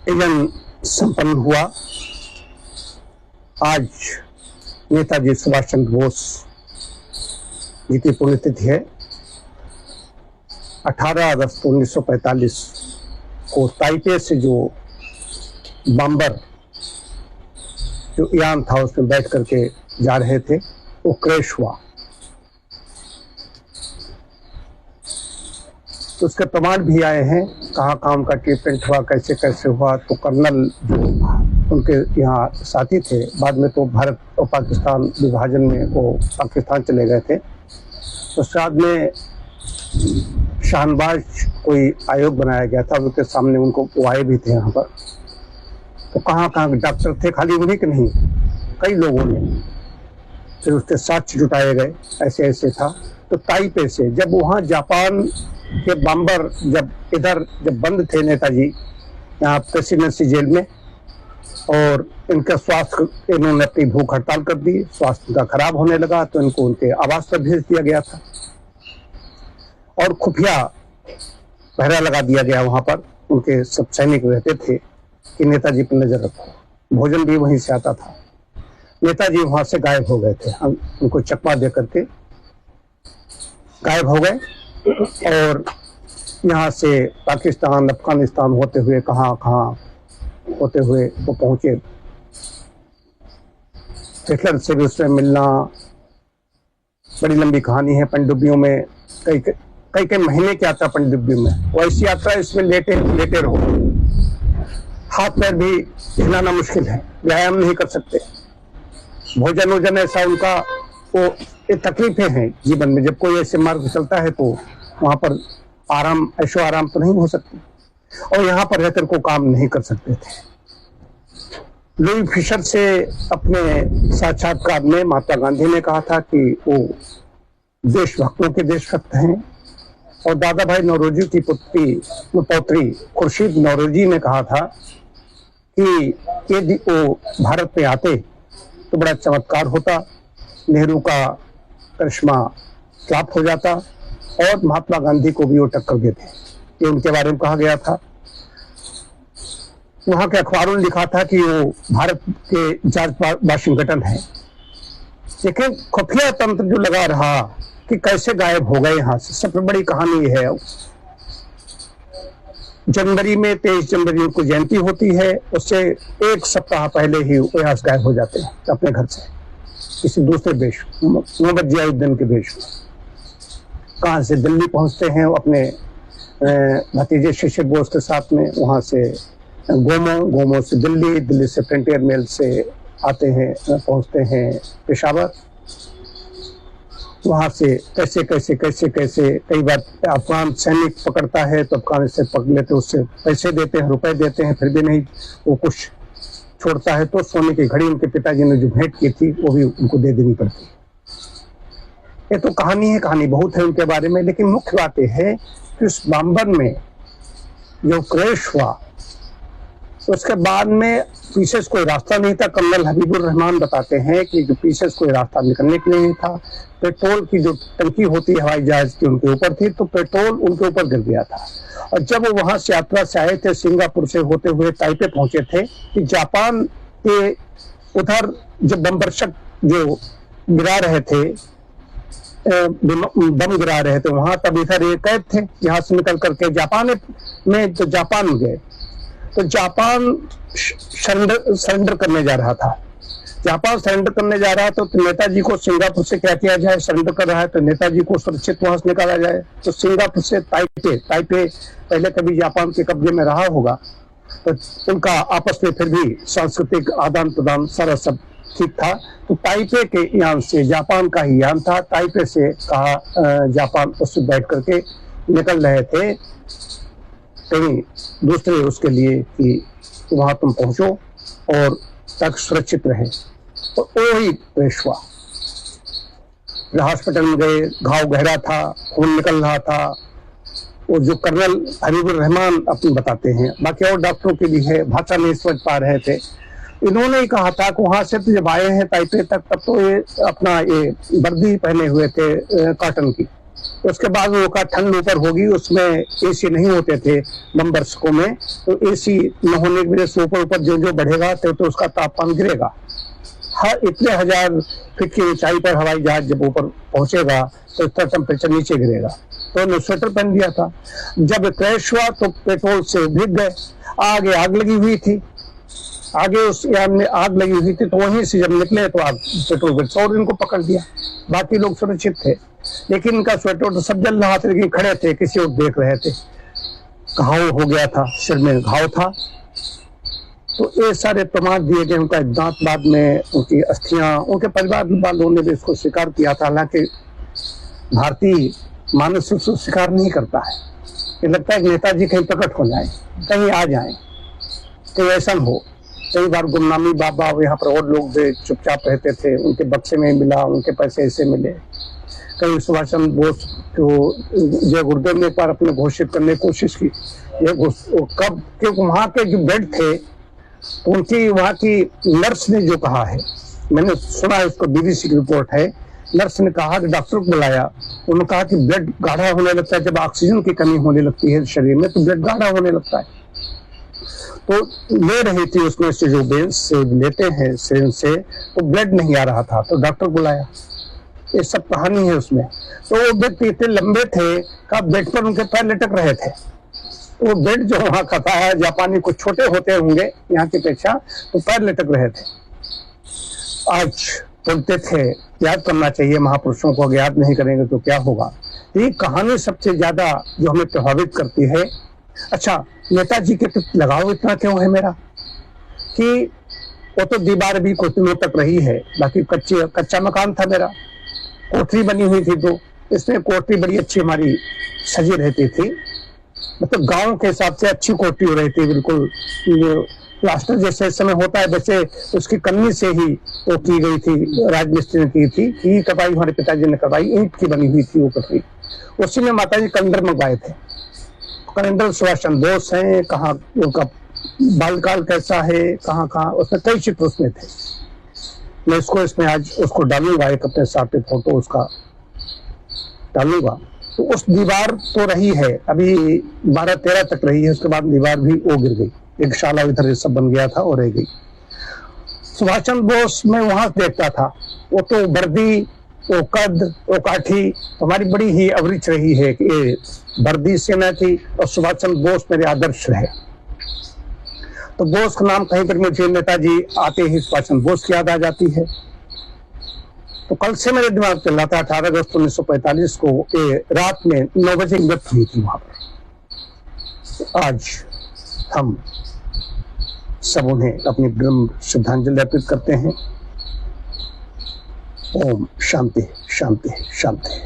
एवं संपन्न हुआ। आज नेताजी सुभाष चंद्र बोस जी की पुण्यतिथि है। 18 अगस्त 1945 को ताइपे से जो बम्बर जो यान था उसमें बैठ करके जा रहे थे वो क्रैश हुआ। तो उसके प्रमाण भी आए हैं, कहाँ काम का ट्रीटमेंट हुआ, कैसे कैसे हुआ। तो कर्नल जो उनके यहाँ साथी थे, बाद में तो भारत और पाकिस्तान विभाजन में वो पाकिस्तान चले गए थे। तो बाद में शाहनवाज कोई आयोग बनाया गया था, उनके सामने उनको वो आए भी थे यहाँ पर। तो कहाँ कहाँ डॉक्टर थे, खाली उन्हीं के नहीं, कई लोगों ने। फिर उसके साक्ष्य जुटाए गए, ऐसे ऐसे था। तो ताइपे से जब वहाँ जापान के बम्बर जब बंद थे नेताजी यहाँ प्रेसिडेंसी जेल में, और इनका स्वास्थ्य, इन्होंने अपनी भूख हड़ताल कर दी, स्वास्थ्य का खराब होने लगा, तो इनको उनके आवास पर भेज दिया गया था और खुफिया पहरा लगा दिया गया वहां पर। उनके सब सैनिक रहते थे कि नेताजी पर नजर रखो। भोजन भी वहीं से आता था। नेताजी वहां से गायब हो गए थे, हम उनको चकमा दे करके गायब हो गए। और यहाँ से पाकिस्तान, अफगानिस्तान होते हुए कहाँ होते हुए वो पहुंचे। हिटलर से भी उसमें मिलना, बड़ी लंबी कहानी है। पनडुब्बियों में कई महीने की यात्रा पनडुब्बी में, वो ऐसी यात्रा इसमें लेटे रहो, हाथ पैर भी हिलाना मुश्किल है, व्यायाम नहीं कर सकते। भोजन ऐसा उनका, वो ये तकलीफें हैं जीवन में। जब कोई ऐसे मार्ग चलता है तो वहां पर ऐशो आराम तो नहीं हो सकती, और यहाँ पर रहकर को काम नहीं कर सकते थे। लुई फिशर से अपने साक्षात्कार में महात्मा गांधी ने कहा था कि वो देशभक्तों के देशभक्त हैं। और दादा भाई नौरोजी की पौत्री खुर्शीद नौरोजी ने कहा था कि यदि वो भारत में आते तो बड़ा चमत्कार होता, नेहरू का करिश्मा प्राप्त हो जाता, और महात्मा गांधी को भी वो टक्कर देते। ये उनके बारे में कहा गया था। वहां के अखबारों ने लिखा था कि वो भारत के जॉर्ज वाशिंगटन है। लेकिन खुफिया तंत्र जो लगा रहा कि कैसे गायब हो गए यहाँ से, सबसे बड़ी कहानी है। जनवरी में 23 जनवरी को जयंती होती है, उससे एक सप्ताह पहले ही वो यहाँ से गायब हो जाते हैं अपने घर से, किसी दूसरे देश, मोहम्मद जियाउद्दीन के देश में। कहाँ से दिल्ली पहुंचते हैं अपने भतीजे शिशिर बोस के साथ में, वहां से गोमो से दिल्ली से फ्रंटियर मेल से आते हैं, पहुंचते हैं पेशावर। वहां से कैसे कई बार अफगान सैनिक पकड़ता है तो अफगान से पकड़ लेते, उससे पैसे देते हैं, रुपए देते हैं, फिर भी नहीं वो कुछ छोड़ता है तो सोने की घड़ी उनके पिताजी ने जो भेंट की थी वो भी उनको दे देनी पड़ती है। ये तो कहानी बहुत है उनके बारे में। लेकिन मुख्य बात यह है कि उस बम्बर में जो क्रैश हुआ उसके बाद में पीछे से कोई रास्ता नहीं था। कर्नल हबीबुर रहमान बताते हैं कि पीछे से कोई रास्ता निकलने के लिए नहीं था। पेट्रोल की जो टंकी होती है हवाई जहाज की उनके ऊपर थी, तो पेट्रोल उनके ऊपर गिर गया था। और जब वो वहां से यात्रा से आए थे, सिंगापुर से होते हुए ताइपे पहुंचे थे, कि जापान के उधर जब बमबरशक जो गिरा रहे थे, बम गिरा रहे थे वहां, तब इधर ये कैद थे, यहाँ से निकल करके जापान गए। तो जापान सरेंडर करने जा रहा था। जापान सरेंडर करने जा रहा था तो नेताजी को सिंगापुर से क्या किया जाए, सरेंडर कर रहा है तो नेताजी को सुरक्षित वहां से निकाला जाए। तो सिंगापुर से ताइपे पहले कभी जापान के कब्जे में रहा होगा, तो उनका आपस में फिर भी सांस्कृतिक आदान प्रदान सारा सब ठीक था। तो ताइपे के यान से, जापान का ही यान था, ताइपे से कहा जापान उससे बैठ करके निकल रहे थे कहीं दूसरे उसके लिए कि वहां तुम पहुंचो और तक सुरक्षित रहे। तो वही पेश हुआ। हॉस्पिटल में गए, घाव गहरा था, खून निकल रहा था। वो जो कर्नल हबीबुर रहमान अपनी बताते हैं, बाकी और डॉक्टरों की भी है, भाषा नहीं समझ पा रहे थे। इन्होंने ही कहा था कि वहां से तो जब आए हैं ताइपे तक, तब तो ये अपना ये वर्दी पहने हुए थे कॉटन की, उसके बाद वो का ठंड ऊपर होगी, उसमें एसी नहीं होते थे बम्बर्सकों में, तो एसी न होने की वजह से ऊपर ऊपर जो जो बढ़ेगा तो उसका तापमान गिरेगा। हर इतने 1000 फीट की ऊंचाई पर हवाई जहाज जब ऊपर पहुंचेगा तो इसका टेम्परेचर नीचे गिरेगा। तो उन्होंने स्वेटर पहन दिया था। जब क्रैश हुआ तो पेट्रोल से भीग गए, आगे आग लगी हुई थी, आगे उस यान में आग लगी हुई थी, तो वहीं से जब निकले तो आग पेट्रोल पे और इनको पकड़ दिया। बाकी लोग सुरक्षित थे, लेकिन इनका स्वेटर तो सब जल रहा था, लेकिन खड़े थे, किसी और देख रहे थे। घाव हो गया था, सिर में घाव था। तो ये सारे प्रमाण दिए गए। उनका दांत बाद में, उनकी अस्थियां, उनके परिवार वालों ने भी इसको स्वीकार किया था। हालांकि भारतीय मानस उसको स्वीकार नहीं करता है। ये लगता है कि नेताजी कहीं प्रकट हो जाए, कहीं आ जाए, कहीं ऐसा हो। कई बार गुमनामी बाबा यहाँ पर और लोग भी चुपचाप रहते थे, उनके बक्से में मिला, उनके पैसे ऐसे मिले। कई सुभाष चंद्र बोस को जय गुरुदेव ने एक बार अपने घोषित करने की कोशिश की। ये कब, क्योंकि वहाँ के जो बेड थे, उनकी वहाँ की नर्स ने जो कहा है, मैंने सुना है, उसको BBC की रिपोर्ट है, नर्स ने कहा कि डॉक्टर को बुलाया, उन्होंने कहा कि ब्लड गाढ़ा होने लगता है, जब ऑक्सीजन की कमी होने लगती है शरीर में तो ब्लड गाढ़ा होने लगता है। तो ले रही थी उसमें से जो बेंस से लेते हैं सिरिंज से, तो ब्लड नहीं आ रहा था, तो डॉक्टर बुलाया। ये सब कहानी है उसमें। तो वो व्यक्ति इतने लंबे थे कि बेड पर उनके पैर लटक रहे थे। वो बेड जो वहाँ का था, जापानी कुछ छोटे होते होंगे यहाँ की अपेक्षा, तो पैर लटक रहे थे। आज बोलते थे याद करना चाहिए महापुरुषों को, याद नहीं करेंगे तो क्या होगा। ये कहानी सबसे ज्यादा जो हमें प्रभावित करती है। अच्छा, नेताजी के प्रति लगाव इतना क्यों है मेरा, कि वो तो दीवार भी कुछ दिनों तक रही है, बाकी कच्चा मकान था मेरा, कोठरी बनी हुई थी, तो इसमें कोठरी बड़ी अच्छी हमारी सजी रहती थी, मतलब गांव के हिसाब से अच्छी कोठरी हो रही थी, बिल्कुल प्लास्टर जैसे इस समय होता है वैसे उसकी कन्नी से ही वो की गई थी, राजमिस्त्री ने की थी, की करवाई, हमारे पिताजी ने करवाई, ईंट की बनी हुई थी वो कोठरी। उसी में माताजी कैलेंडर मंगवाए थे। कैलेंडर सुभाष चंद्र बोस हैं, कहाँ उनका बालकाल कैसा है, कहाँ कहाँ, उसमें कई चित्र उसमें थे। मैं इसमें आज उसको डालूंगा, एक अपने साथ पे फोटो उसका डालूंगा। तो उस दीवार तो रही है, अभी 12-13 तक रही है, उसके बाद दीवार भी वो गिर गई, एक शाला इधर सब बन गया था और रह गई। सुभाष चंद्र बोस मैं वहां देखता था, वो तो वर्दी, वो कद, वो काठी, हमारी बड़ी ही अवरिच रही है कि ये वर्दी सेना थी और सुभाष चंद्र बोस मेरे आदर्श रहे। तो बोस का नाम कहीं पर मुझे नेताजी आते ही सुभाष चंद्र बोस की याद आ जाती है। तो कल से मेरे दिमाग चल रहा था 18 अगस्त 1945 को रात में 9 बजे मृत्यु हुई थी वहां पर। आज हम सब उन्हें अपनी ब्रह्म श्रद्धांजलि अर्पित करते हैं। ओम शांति शांति शांति।